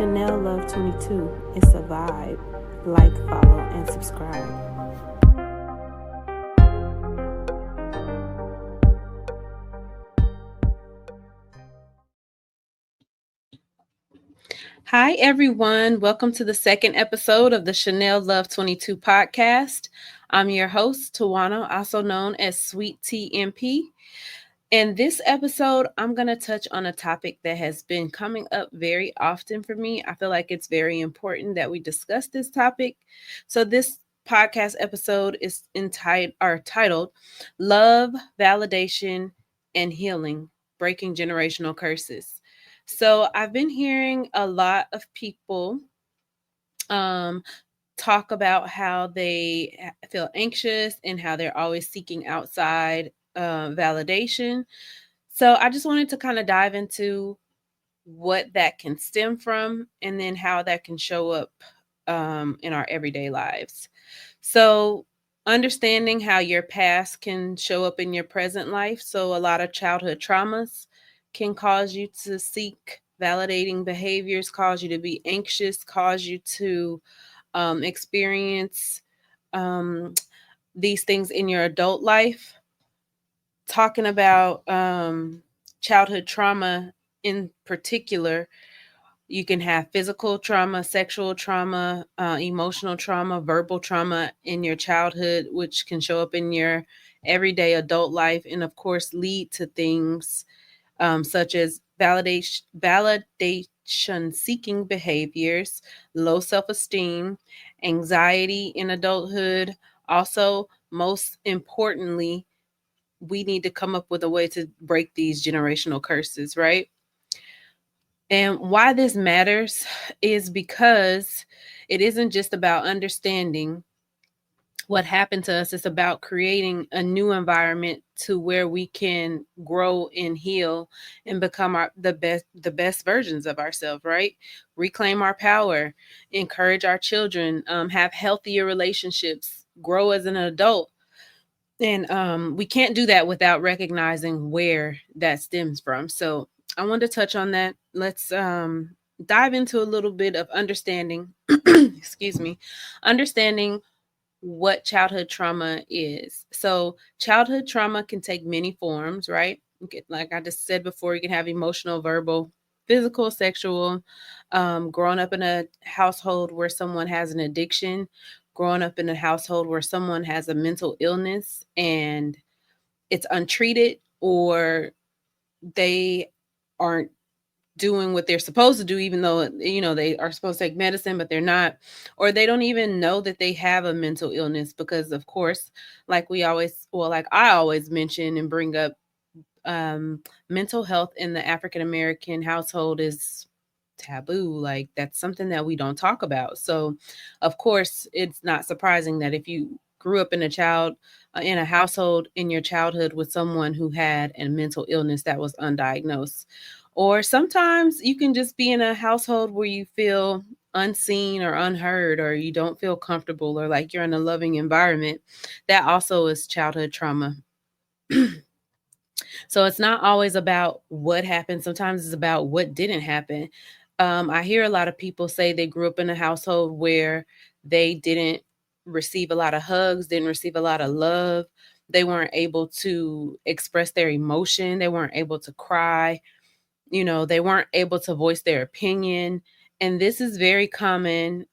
Chanell Love 22. It's a vibe. Like, follow, and subscribe. Hi, everyone. Welcome to the second episode of the Chanell Love 22 podcast. I'm your host, Tawana, also known as Sweet TMP. In this episode, I'm going to touch on a topic that has been coming up very often for me. I feel like it's very important that we discuss this topic. So this podcast episode is titled Love, Validation, and Healing, Breaking Generational Curses. So I've been hearing a lot of people talk about how they feel anxious and how they're always seeking outside validation. So I just wanted to kind of dive into what that can stem from and then how that can show up in our everyday lives. So understanding how your past can show up in your present life. So a lot of childhood traumas can cause you to seek validating behaviors, cause you to be anxious, cause you to experience these things in your adult life. Talking about childhood trauma in particular, you can have physical trauma, sexual trauma, emotional trauma, verbal trauma in your childhood, which can show up in your everyday adult life, and of course lead to things such as validation seeking behaviors, low self-esteem, anxiety in adulthood. Also, most importantly, we need to come up with a way to break these generational curses, right? And why this matters is because it isn't just about understanding what happened to us. It's about creating a new environment to where we can grow and heal and become the best versions of ourselves, right? Reclaim our power, encourage our children, have healthier relationships, grow as an adult. And we can't do that without recognizing where that stems from. So I wanted to touch on that. Let's dive into a little bit of understanding, excuse me, understanding what childhood trauma is. So childhood trauma can take many forms, right? Like I just said before, you can have emotional, verbal, physical, sexual. Growing up in a household where someone has an addiction, growing up in a household where someone has a mental illness and it's untreated, or they aren't doing what they're supposed to do, even though they are supposed to take medicine, but they're not, or they don't even know that they have a mental illness, because of course, like I always mention and bring up, mental health in the African American household is taboo. Like, that's something that we don't talk about. So of course it's not surprising that if you grew up in a household in your childhood with someone who had a mental illness that was undiagnosed. Or sometimes you can just be in a household where you feel unseen or unheard, or you don't feel comfortable, or like you're in a loving environment. That also is childhood trauma. So it's not always about what happened. Sometimes it's about what didn't happen. I hear a lot of people say they grew up in a household where they didn't receive a lot of hugs, didn't receive a lot of love. They weren't able to express their emotion. They weren't able to cry. They weren't able to voice their opinion. And this is very common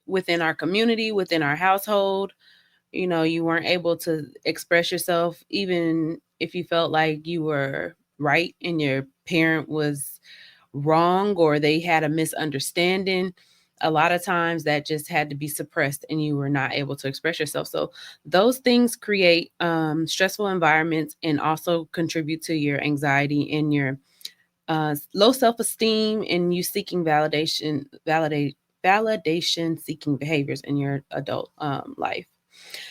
within our community, within our household. You weren't able to express yourself, even if you felt like you were right and your parent was wrong, or they had a misunderstanding. A lot of times that just had to be suppressed and you were not able to express yourself. So those things create stressful environments and also contribute to your anxiety and your low self-esteem, and you seeking validation seeking behaviors in your adult life.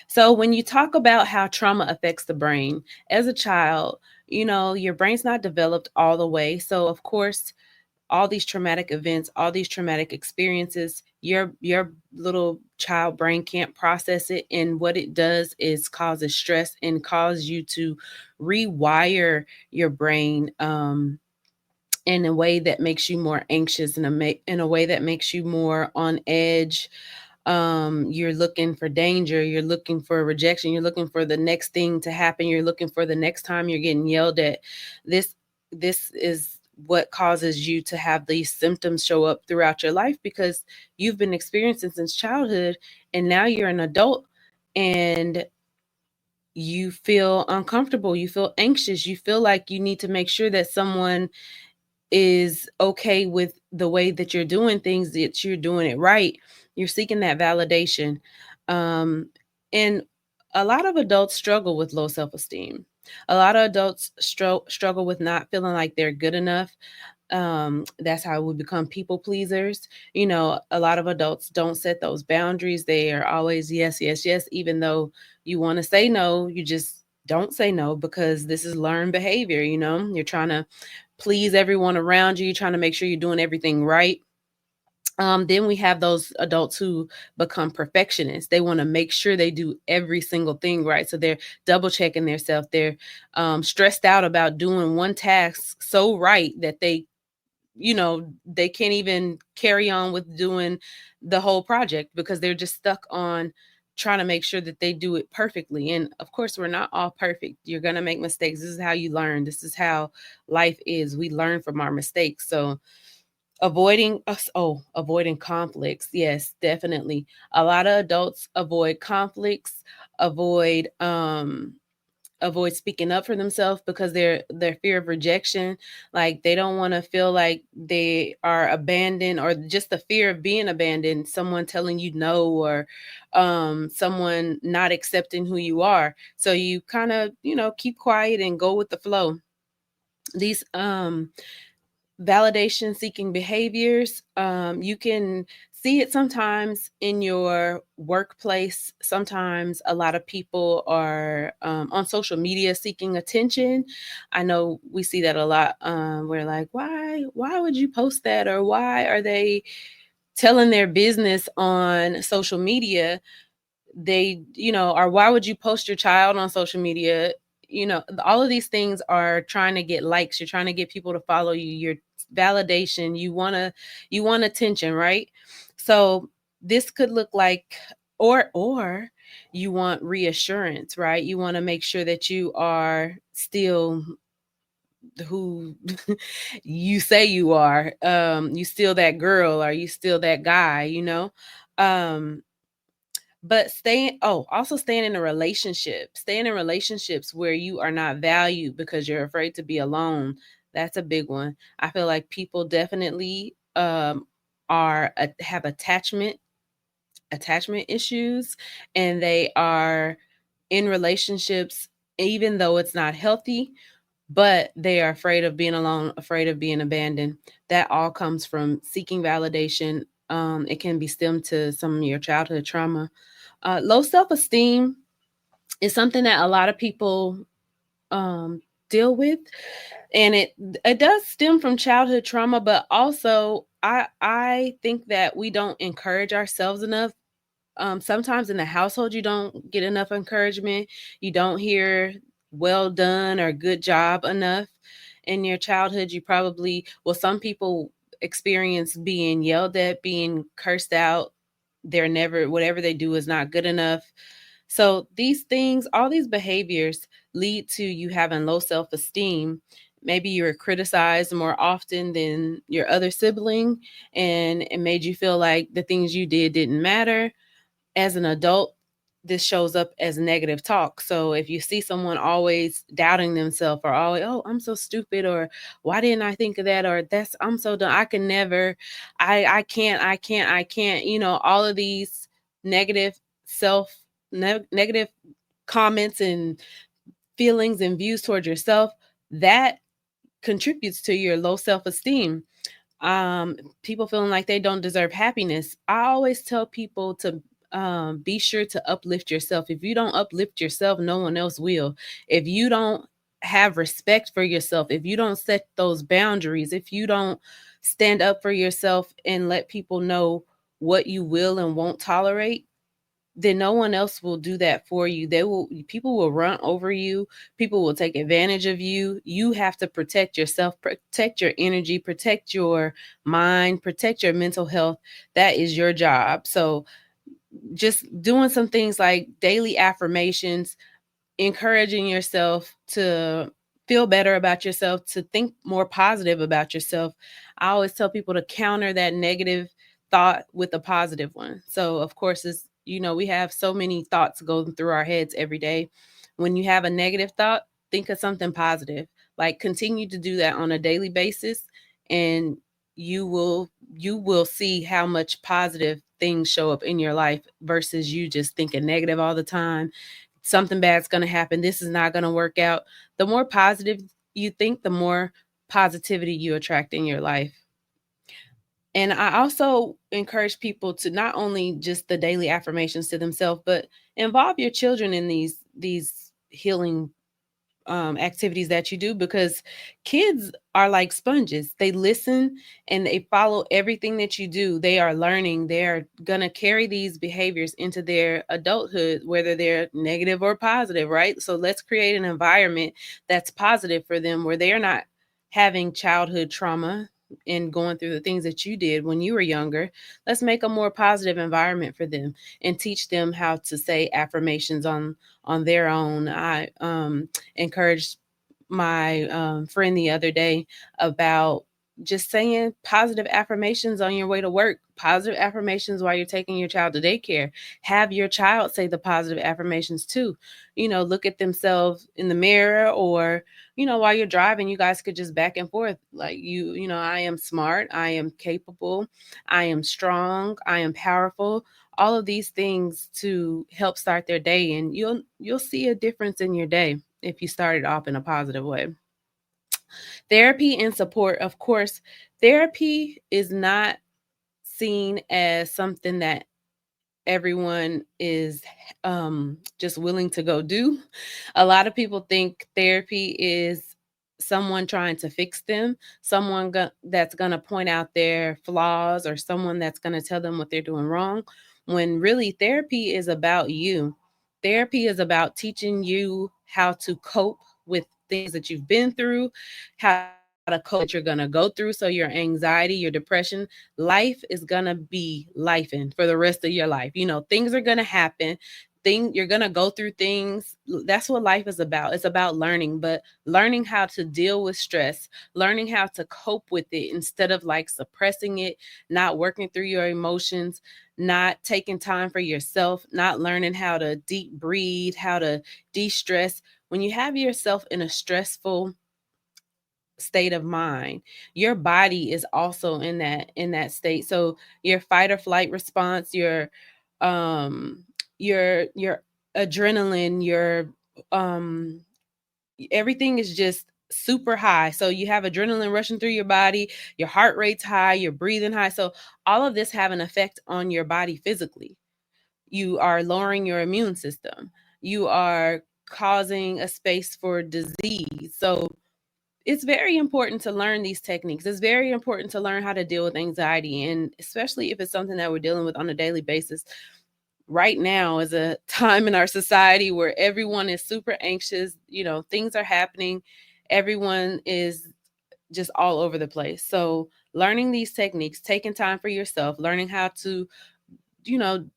So when you talk about how trauma affects the brain as a child, your brain's not developed all the way. So of course, all these traumatic events, all these traumatic experiences, your little child brain can't process it. And what it does is causes stress and cause you to rewire your brain in a way that makes you more anxious, in a way that makes you more on edge. You're looking for danger, you're looking for rejection, you're looking for the next thing to happen, you're looking for the next time you're getting yelled at. This this is what causes you to have these symptoms show up throughout your life, because you've been experiencing since childhood, and now you're an adult, and you feel uncomfortable, you feel anxious, you feel like you need to make sure that someone is okay with the way that you're doing things, that you're doing it right. You're seeking that validation. And a lot of adults struggle with low self esteem. A lot of adults struggle with not feeling like they're good enough. That's how we become people pleasers. A lot of adults don't set those boundaries. They are always yes, yes, yes, even though you want to say no, you just don't say no, because this is learned behavior. You're trying to please everyone around you. You're trying to make sure you're doing everything right. Then we have those adults who become perfectionists. They want to make sure they do every single thing right. So they're double checking themselves. They're stressed out about doing one task so right that they can't even carry on with doing the whole project, because they're just stuck on trying to make sure that they do it perfectly. And of course, we're not all perfect. You're going to make mistakes. This is how you learn. This is how life is. We learn from our mistakes. So avoiding conflicts. Yes, definitely. A lot of adults avoid conflicts, avoid avoid speaking up for themselves, because their fear of rejection. Like, they don't want to feel like they are abandoned, or just the fear of being abandoned, someone telling you no, or someone not accepting who you are. So you kind of, keep quiet and go with the flow. These validation seeking behaviors, you can see it sometimes in your workplace. Sometimes a lot of people are on social media seeking attention. I know we see that a lot. We're like, why would you post that, or why are they telling their business on social media? Or why would you post your child on social media? All of these things are trying to get likes. You're trying to get people to follow you. Your validation. You want attention, right? So this could look like, or you want reassurance, right? You want to make sure that you are still who you say you are. You still that girl, or you still that guy, um but staying in a relationship, staying in relationships where you are not valued because you're afraid to be alone. That's a big one. I feel like people definitely have attachment issues, and they are in relationships even though it's not healthy, but they are afraid of being alone, afraid of being abandoned. That all comes from seeking validation. It can be stemmed to some of your childhood trauma. Low self esteem is something that a lot of people deal with, and it does stem from childhood trauma. But also, I think that we don't encourage ourselves enough. Sometimes in the household, you don't get enough encouragement. You don't hear well done or good job enough. In your childhood, some people experience being yelled at, being cursed out. Whatever they do is not good enough. So these things, all these behaviors lead to you having low self-esteem. Maybe you were criticized more often than your other sibling, and it made you feel like the things you did didn't matter. As an adult, this shows up as negative talk. So if you see someone always doubting themselves, or always, oh, I'm so stupid, or why didn't I think of that, or I'm so done, I can never, I can't, all of these negative self, negative comments and feelings and views towards yourself, that contributes to your low self-esteem. People feeling like they don't deserve happiness. I always tell people to be sure to uplift yourself. If you don't uplift yourself, no one else will. If you don't have respect for yourself, if you don't set those boundaries, if you don't stand up for yourself and let people know what you will and won't tolerate, then no one else will do that for you. People will run over you, people will take advantage of you. You have to protect yourself, protect your energy, protect your mind, protect your mental health. That is your job. So just doing some things like daily affirmations, encouraging yourself to feel better about yourself, to think more positive about yourself. I always tell people to counter that negative thought with a positive one. So, of course, we have so many thoughts going through our heads every day. When you have a negative thought, think of something positive. Like continue to do that on a daily basis, and you will see how much positive things show up in your life versus you just thinking negative all the time. Something bad's going to happen. This is not going to work out. The more positive you think, the more positivity you attract in your life. And I also encourage people to not only just the daily affirmations to themselves, but involve your children in these healing activities that you do, because kids are like sponges. They listen and they follow everything that you do. They are learning. They're going to carry these behaviors into their adulthood, whether they're negative or positive, right? So let's create an environment that's positive for them, where they're not having childhood trauma and going through the things that you did when you were younger. Let's make a more positive environment for them and teach them how to say affirmations on their own. I encouraged my friend the other day about just saying positive affirmations on your way to work, positive affirmations while you're taking your child to daycare. Have your child say the positive affirmations too. Look at themselves in the mirror, or while you're driving, you guys could just back and forth. Like, I am smart, I am capable, I am strong, I am powerful. All of these things to help start their day, and you'll see a difference in your day if you start it off in a positive way. Therapy and support, of course, therapy is not seen as something that everyone is just willing to go do. A lot of people think therapy is someone trying to fix them, that's going to point out their flaws, or someone that's going to tell them what they're doing wrong, when really therapy is about you. Therapy is about teaching you how to cope with things that you've been through, how to cope that you're going to go through. So your anxiety, your depression, life is going to be lifing for the rest of your life. Things are going to happen. You're going to go through things. That's what life is about. It's about learning, but learning how to deal with stress, learning how to cope with it instead of like suppressing it, not working through your emotions, not taking time for yourself, not learning how to deep breathe, how to de-stress. When you have yourself in a stressful state of mind, your body is also in that state. So your fight or flight response, um your adrenaline, your um everything is just super high. So you have adrenaline rushing through your body, your heart rate's high, you're breathing high. So all of this have an effect on your body physically. You are lowering your immune system. You are causing a space for disease. So it's very important to learn these techniques. It's very important to learn how to deal with anxiety, and especially if it's something that we're dealing with on a daily basis. Right now is a time in our society where everyone is super anxious. Things are happening. Everyone is just all over the place. So learning these techniques, taking time for yourself, learning how to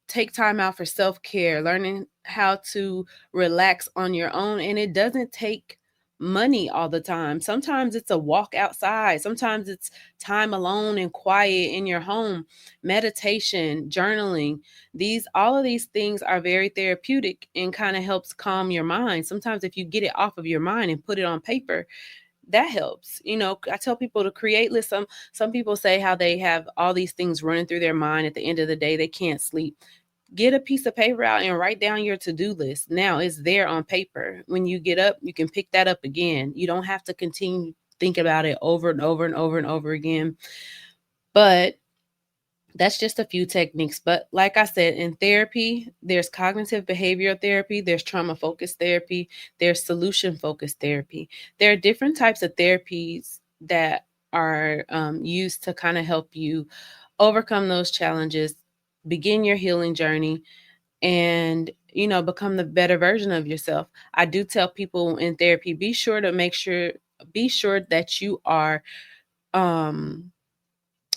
take time out for self-care, learning how to relax on your own. And it doesn't take money all the time. Sometimes it's a walk outside. Sometimes it's time alone and quiet in your home, meditation, journaling. All of these things are very therapeutic and kind of helps calm your mind. Sometimes if you get it off of your mind and put it on paper, that helps. I tell people to create lists. Some people say how they have all these things running through their mind. At the end of the day, they can't sleep. Get a piece of paper out and write down your to-do list. Now it's there on paper. When you get up, you can pick that up again. You don't have to continue thinking about it over and over and over and over again. But that's just a few techniques. But like I said, in therapy, there's cognitive behavioral therapy, there's trauma focused therapy, there's solution focused therapy. There are different types of therapies that are used to kind of help you overcome those challenges, begin your healing journey. and become the better version of yourself. I do tell people in therapy, be sure that um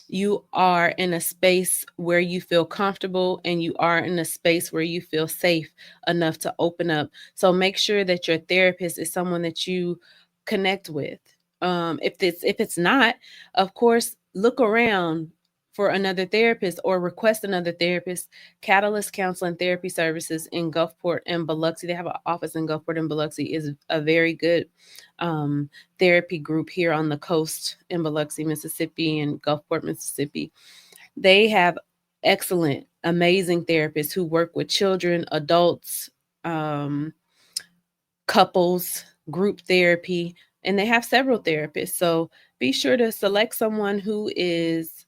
you are in a space where you feel comfortable, and you are in a space where you feel safe enough to open up. So make sure that your therapist is someone that you connect with. If it's not, of course, look around for another therapist or request another therapist. Catalyst Counseling Therapy Services in Gulfport and Biloxi, they have an office in Gulfport and Biloxi, is a very good um, therapy group here on the coast in Biloxi, Mississippi, and Gulfport, Mississippi. They have excellent, amazing therapists who work with children, adults, um, couples, group therapy, and they have several therapists. So be sure to select someone who is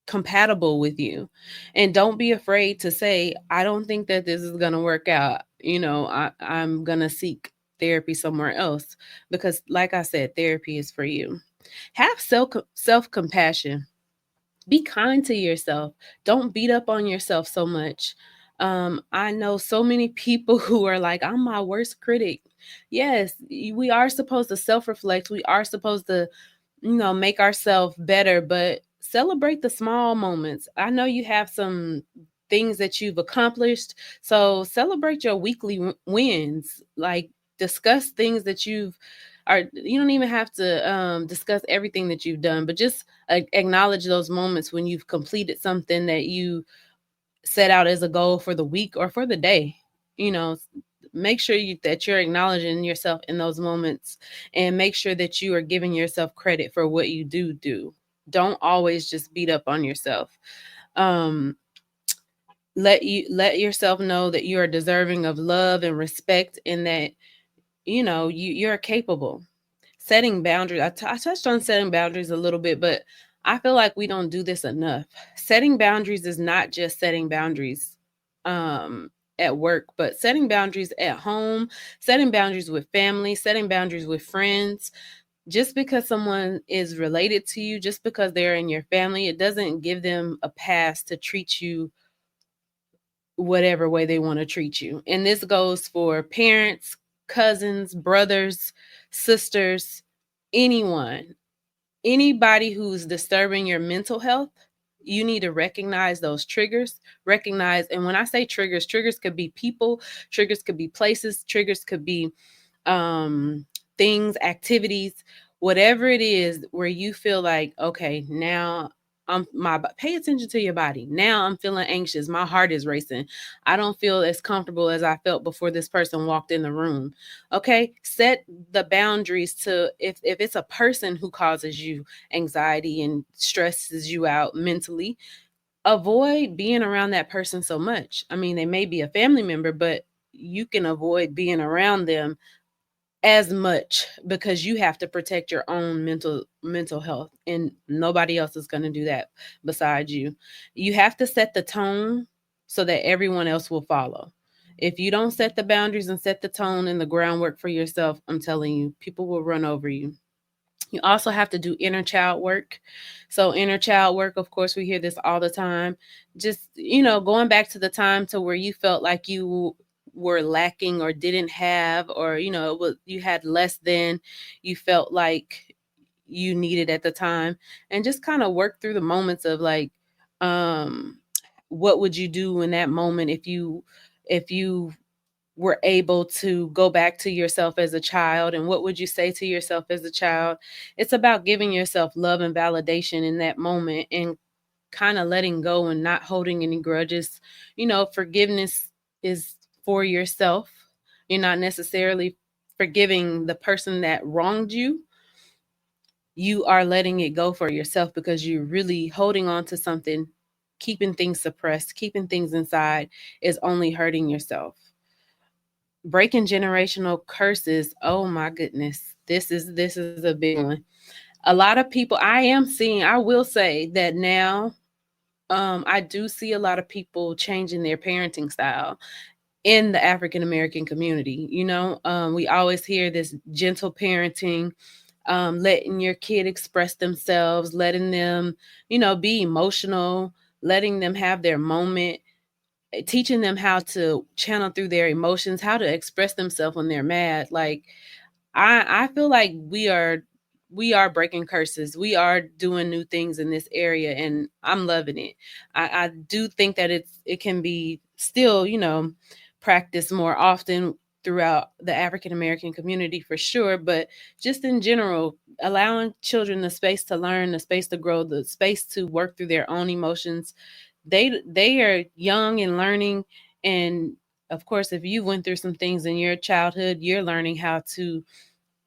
compatible with you, and don't be afraid to say, I don't think that this is going to work out. I'm going to seek therapy somewhere else, because like I said, therapy is for you. Have self compassion. Be kind to yourself. Don't beat up on yourself so much. I know so many people who are like, I'm my worst critic. Yes, we are supposed to self reflect. We are supposed to make ourselves better, but celebrate the small moments. I know you have some things that you've accomplished, so celebrate your weekly wins. Like, discuss things that you don't even have to discuss everything that you've done, but just acknowledge those moments when you've completed something that you set out as a goal for the week or for the day. You know, make sure that you're acknowledging yourself in those moments, and make sure that you are giving yourself credit for what you do. Don't always just beat up on yourself. Um, let yourself know that you are deserving of love and respect, and that you're capable. Setting boundaries. I touched on setting boundaries a little bit, but I feel like we don't do this enough. Setting boundaries is not just setting boundaries um, at work, but setting boundaries at home, setting boundaries with family, setting boundaries with friends. Just because someone is related to you, just because they're in your family, it doesn't give them a pass to treat you whatever way they want to treat you. And this goes for parents, cousins, brothers, sisters, anyone, anybody who's disturbing your mental health. You need to recognize those triggers. Recognize, and when I say triggers, triggers could be people, triggers could be places, triggers could be um things, activities, whatever it is where you feel like, okay, now pay attention to your body. Now I'm feeling anxious. My heart is racing. I don't feel as comfortable as I felt before this person walked in the room. Okay, set the boundaries to, if it's a person who causes you anxiety and stresses you out mentally, avoid being around that person so much. I mean, they may be a family member, but you can avoid being around them as much, because you have to protect your own mental health, and nobody else is going to do that besides you. You have to set the tone so that everyone else will follow. If you don't set the boundaries and set the tone and the groundwork for yourself, I'm telling you, people will run over you. You also have to do inner child work. So inner child work, of course, we hear this all the time. Just, going back to the time to where you felt like you were lacking or didn't have, or, you had less than you felt like you needed at the time, and just kind of work through the moments of like, um, what would you do in that moment if you were able to go back to yourself as a child, and what would you say to yourself as a child? It's about giving yourself love and validation in that moment, and kind of letting go and not holding any grudges. Forgiveness is for yourself. You're not necessarily forgiving the person that wronged you. You are letting it go for yourself, because you're really holding on to something. Keeping things suppressed, keeping things inside, is only hurting yourself. Breaking generational curses. Oh my goodness. This is a big one. A lot of people, I will say that now, I do see a lot of people changing their parenting style in the African American community. We always hear this gentle parenting, letting your kid express themselves, letting them, be emotional, letting them have their moment, teaching them how to channel through their emotions, how to express themselves when they're mad. Like, I feel like we are breaking curses. We are doing new things in this area, and I'm loving it. I do think that it can be still, practiced more often throughout the African American community for sure, but just in general, allowing children the space to learn, the space to grow, the space to work through their own emotions. They are young and learning, and of course, if you went through some things in your childhood, you're learning how to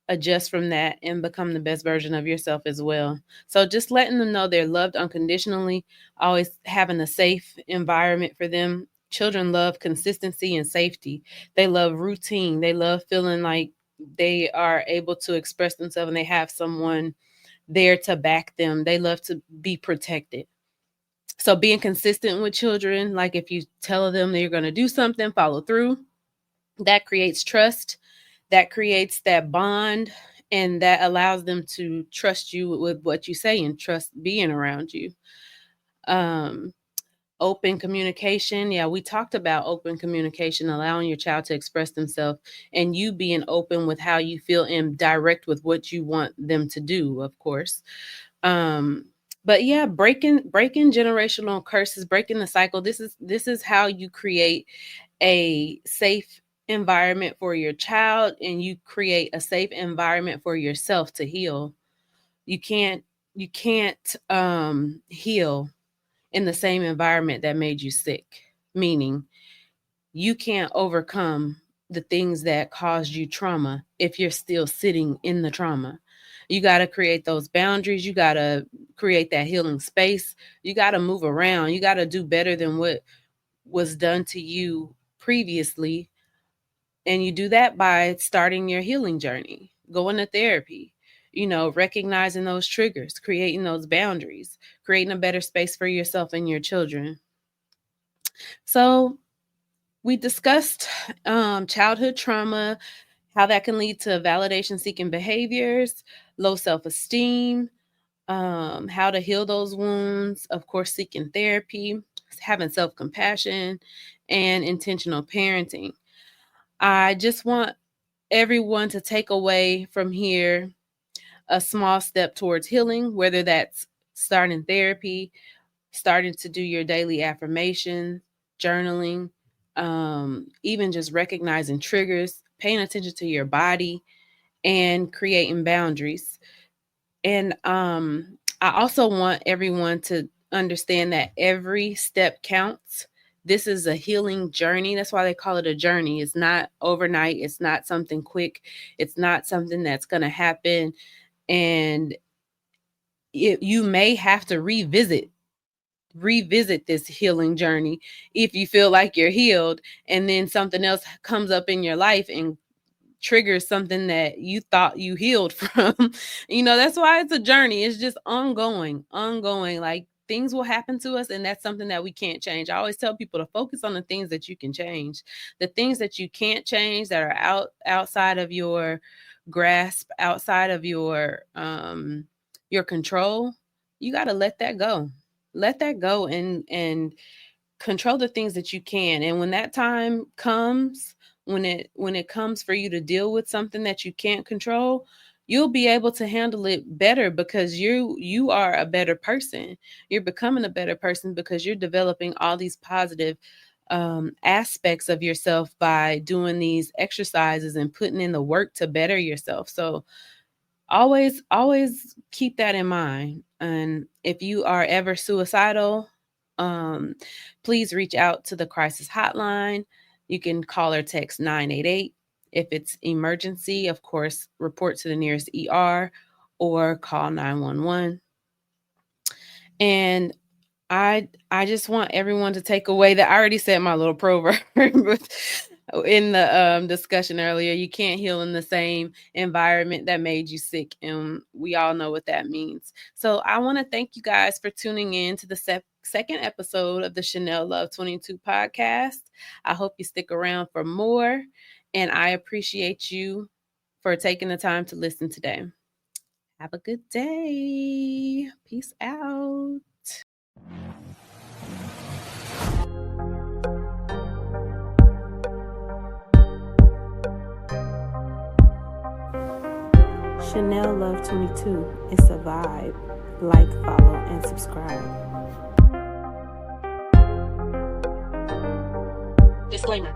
adjust from that and become the best version of yourself as well. So just letting them know they're loved unconditionally, always having a safe environment for them. Children love consistency and safety. They love routine. They love feeling like they are able to express themselves and they have someone there to back them. They love to be protected. So being consistent with children, like if you tell them that you're going to do something, follow through, that creates trust, that creates that bond, and that allows them to trust you with what you say and trust being around you. Um, Open communication. Yeah, we talked about open communication, allowing your child to express themselves and you being open with how you feel and direct with what you want them to do, of course. Um, but yeah, breaking generational curses, breaking the cycle. This is how you create a safe environment for your child, and you create a safe environment for yourself to heal. You can't heal in the same environment that made you sick, meaning you can't overcome the things that caused you trauma if you're still sitting in the trauma. You got to create those boundaries. You got to create that healing space. You got to move around. You got to do better than what was done to you previously. And you do that by starting your healing journey, going to therapy, recognizing those triggers, creating those boundaries, creating a better space for yourself and your children. So we discussed childhood trauma, how that can lead to validation seeking behaviors, low self esteem, how to heal those wounds, of course, seeking therapy, having self compassion, and intentional parenting. I just want everyone to take away from here a small step towards healing, whether that's starting therapy, starting to do your daily affirmation, journaling, even just recognizing triggers, paying attention to your body, and creating boundaries. And I also want everyone to understand that every step counts. This is a healing journey. That's why they call it a journey. It's not overnight. It's not something quick. It's not something that's going to happen. And you may have to revisit this healing journey if you feel like you're healed and then something else comes up in your life and triggers something that you thought you healed from. That's why it's a journey. It's just ongoing. Like, things will happen to us, and that's something that we can't change. I always tell people to focus on the things that you can change. The things that you can't change, that are outside of your grasp, outside of your control, you got to let that go. Let that go and control the things that you can. And when that time comes, when it comes for you to deal with something that you can't control, you'll be able to handle it better because you are a better person. You're becoming a better person because you're developing all these positive aspects of yourself by doing these exercises and putting in the work to better yourself. So always keep that in mind. And if you are ever suicidal, please reach out to the crisis hotline. You can call or text 988. If it's emergency, of course, report to the nearest ER or call 911. And I just want everyone to take away that I already said my little proverb in the discussion earlier. You can't heal in the same environment that made you sick, and we all know what that means. So I want to thank you guys for tuning in to the second episode of the Chanell Love 22 podcast. I hope you stick around for more, and I appreciate you for taking the time to listen today. Have a good day. Peace out. Chanell Love 22. It's a vibe. Like, follow, and subscribe. Disclaimer.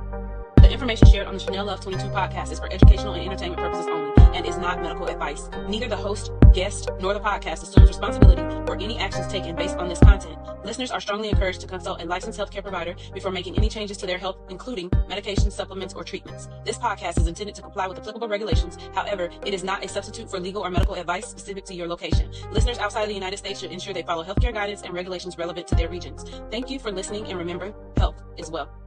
The information shared on the Chanell Love 22 podcast is for educational and entertainment purposes only and is not medical advice. Neither the host, guest, nor the podcast assumes responsibility for any actions taken based on this content. Listeners are strongly encouraged to consult a licensed healthcare provider before making any changes to their health, including medications, supplements, or treatments. This podcast is intended to comply with applicable regulations. However, it is not a substitute for legal or medical advice specific to your location. Listeners outside of the United States should ensure they follow healthcare guidance and regulations relevant to their regions. Thank you for listening, and remember, health is wealth.